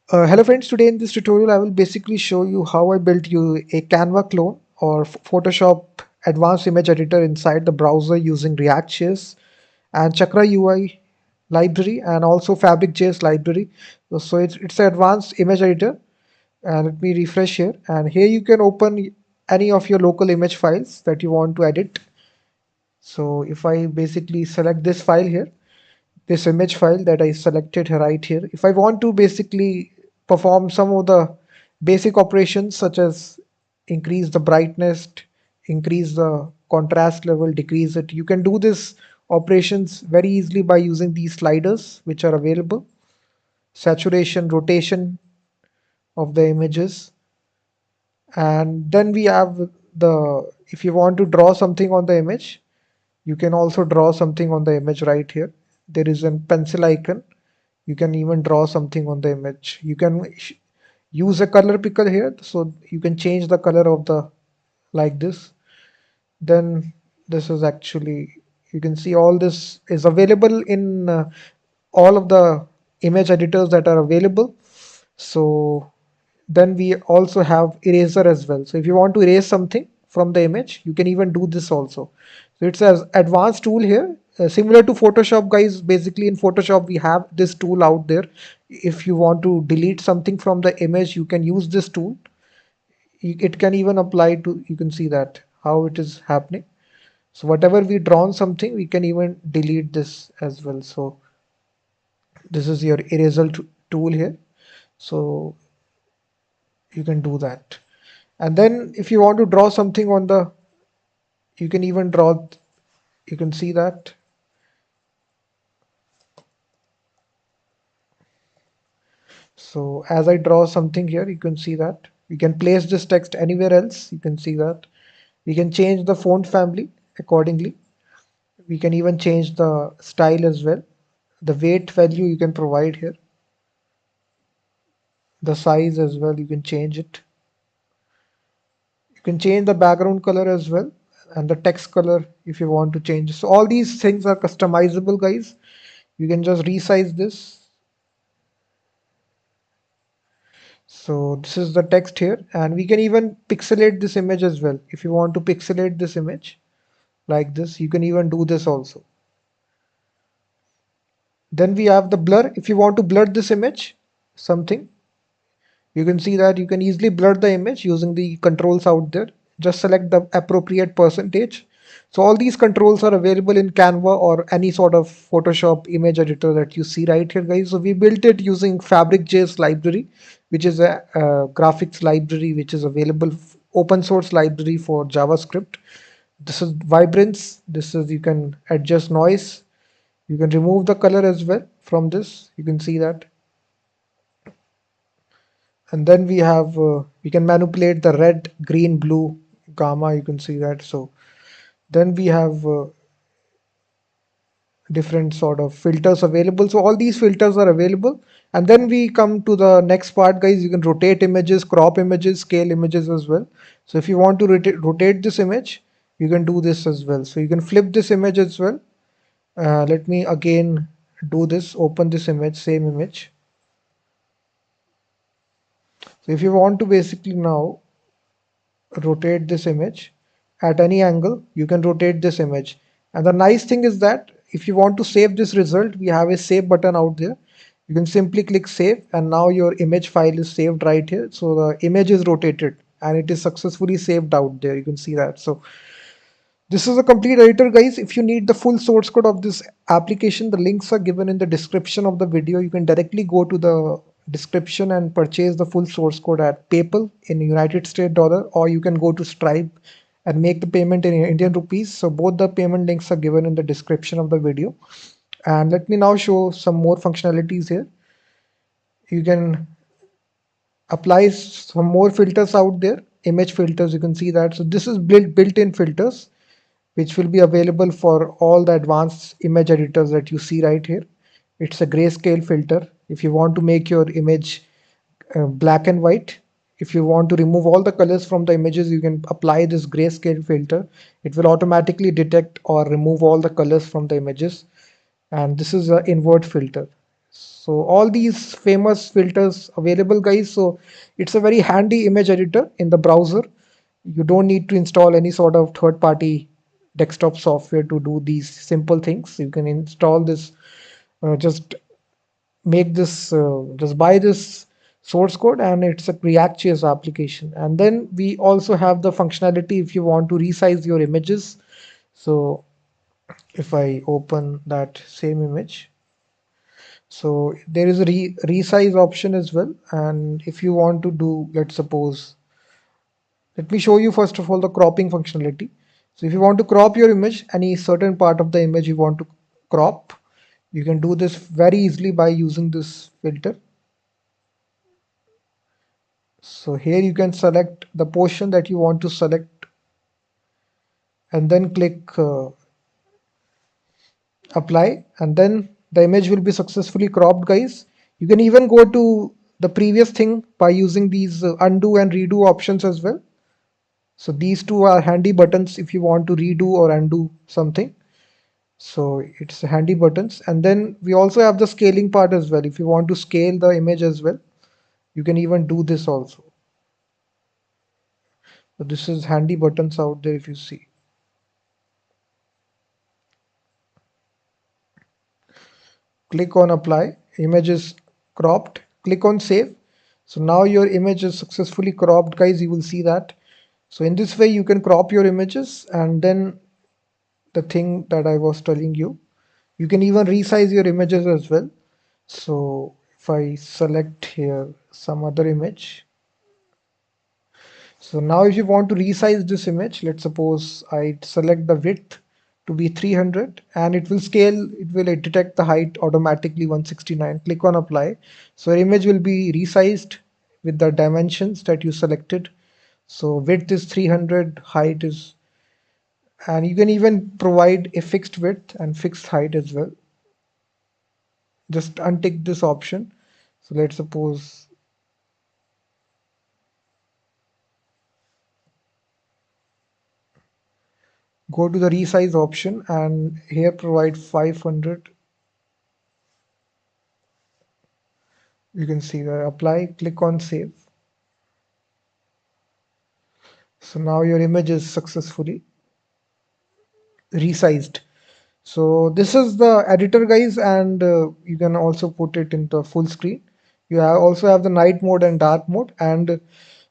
Hello friends, today in this tutorial I will basically show you how I built you a Canva clone or Photoshop advanced image editor inside the browser using React.js and Chakra UI library and also Fabric.js library. So it's an advanced image editor, and let me refresh here, and here you can open any of your local image files that you want to edit. So if I basically select this file here, this image file that I selected right here. If I want to basically perform some of the basic operations such as increase the brightness, increase the contrast level, decrease it, you can do this operations very easily by using these sliders which are available. Saturation, rotation of the images, and then we have the, if you want to draw something on the image, you can also draw something on the image right here. There is a pencil icon. You can even draw something on the image. You can use a color picker here, so you can change the color of the, like this. Then this is actually, you can see all this is available in all of the image editors that are available. So then we also have eraser as well. So if you want to erase something from the image, you can even do this also. So it's an advanced tool here, similar to Photoshop, guys. Basically in Photoshop we have this tool out there. If you want to delete something from the image, you can use this tool. It can even apply to, you can see that how it is happening. So whatever we drawn something, we can even delete this as well. So this is your eraser tool here. So you can do that. And then if you want to draw something on the, you can even draw, you can see that. So as I draw something here, you can see that we can place this text anywhere else. You can see that we can change the font family accordingly. We can even change the style as well. The weight value you can provide here. The size as well, you can change it. You can change the background color as well, and the text color if you want to change. So all these things are customizable, guys. You can just resize this. So this is the text here, and we can even pixelate this image as well. If you want to pixelate this image like this, you can even do this also. Then we have the blur. If you want to blur this image, something, you can see that you can easily blur the image using the controls out there. Just select the appropriate percentage. So all these controls are available in Canva or any sort of Photoshop image editor that you see right here, guys. So we built it using Fabric.js library, which is a graphics library which is available, open source library for JavaScript. This is vibrance. This is, you can adjust noise. You can remove the color as well from this. You can see that. And then we have, we can manipulate the red, green, blue, gamma, you can see that. So then we have different sort of filters available. So all these filters are available. And then we come to the next part, guys. You can rotate images, crop images, scale images as well. So if you want to rotate this image, you can do this as well. So you can flip this image as well. Let me again do this, open this image, same image. So if you want to basically now rotate this image at any angle, you can rotate this image. And the nice thing is that if you want to save this result, we have a save button out there. You can simply click save, and now your image file is saved right here. So the image is rotated and it is successfully saved out there. You can see that. So this is a complete editor, guys. If you need the full source code of this application, the links are given in the description of the video. You can directly go to the description and purchase the full source code at PayPal in United States dollar, or you can go to Stripe and make the payment in Indian rupees. So both the payment links are given in the description of the video. And let me now show some more functionalities here. You can apply some more filters out there, image filters. You can see that. So this is built-in filters which will be available for all the advanced image editors that you see right here. It's a grayscale filter. If you want to make your image black and white, if you want to remove all the colors from the images, you can apply this grayscale filter. It will automatically detect or remove all the colors from the images. And this is an invert filter. So all these famous filters available, guys. So it's a very handy image editor in the browser. You don't need to install any sort of third party desktop software to do these simple things. You can install this, just make this, just buy this source code, and it's a React.js application. And then we also have the functionality if you want to resize your images. So if I open that same image, so there is a resize option as well. And if you want to do, let's suppose, let me show you first of all the cropping functionality. So if you want to crop your image, any certain part of the image you want to crop, you can do this very easily by using this filter. So here you can select the portion that you want to select and then click apply, and then the image will be successfully cropped, guys. You can even go to the previous thing by using these undo and redo options as well. So these two are handy buttons if you want to redo or undo something. So it's handy buttons. And then we also have the scaling part as well. If you want to scale the image as well, you can even do this also. So this is handy buttons out there if you see. Click on apply, image is cropped, click on save. So now your image is successfully cropped, guys. You will see that. So in this way you can crop your images. And then the thing that I was telling you, you can even resize your images as well. So if I select here some other image, so now if you want to resize this image, let's suppose I select the width to be 300, and it will scale, it will detect the height automatically 169. Click on apply. So your image will be resized with the dimensions that you selected. So width is 300, height is, and you can even provide a fixed width and fixed height as well. Just untick this option. So let's suppose, go to the resize option and here provide 500. You can see that, apply, click on save. So now your image is successfully resized. So this is the editor, guys, and you can also put it into full screen. You also have the night mode and dark mode, and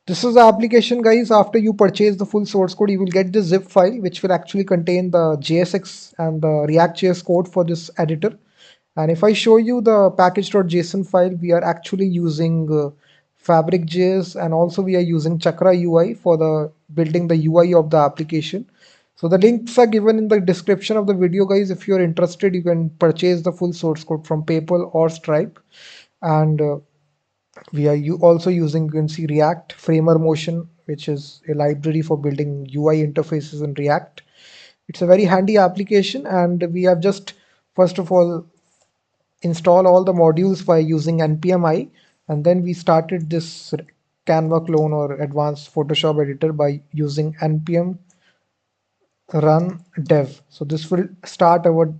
this is the application, guys. After you purchase the full source code, you will get the zip file which will actually contain the JSX and the React.js code for this editor. And if I show you the package.json file, we are actually using Fabric.js, and also we are using Chakra UI for the building the UI of the application. So the links are given in the description of the video, guys. If you're interested, you can purchase the full source code from PayPal or Stripe. And we are also using, you can see, React Framer Motion, which is a library for building UI interfaces in React. It's a very handy application, and we have just, first of all, install all the modules by using npmi, and then we started this Canva clone or advanced Photoshop editor by using npm run dev. So this will start our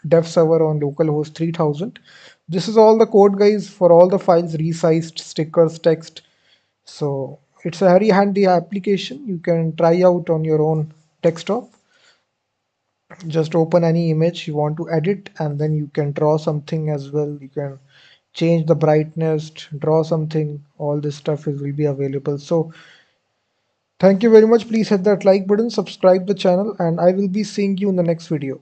dev server on localhost 3000. This is all the code, guys, for all the files, resized, stickers, text. So it's a very handy application. You can try out on your own desktop. Just open any image you want to edit, and then you can draw something as well. You can change the brightness, draw something. All this stuff will be available. So thank you very much. Please hit that like button, subscribe the channel, and I will be seeing you in the next video.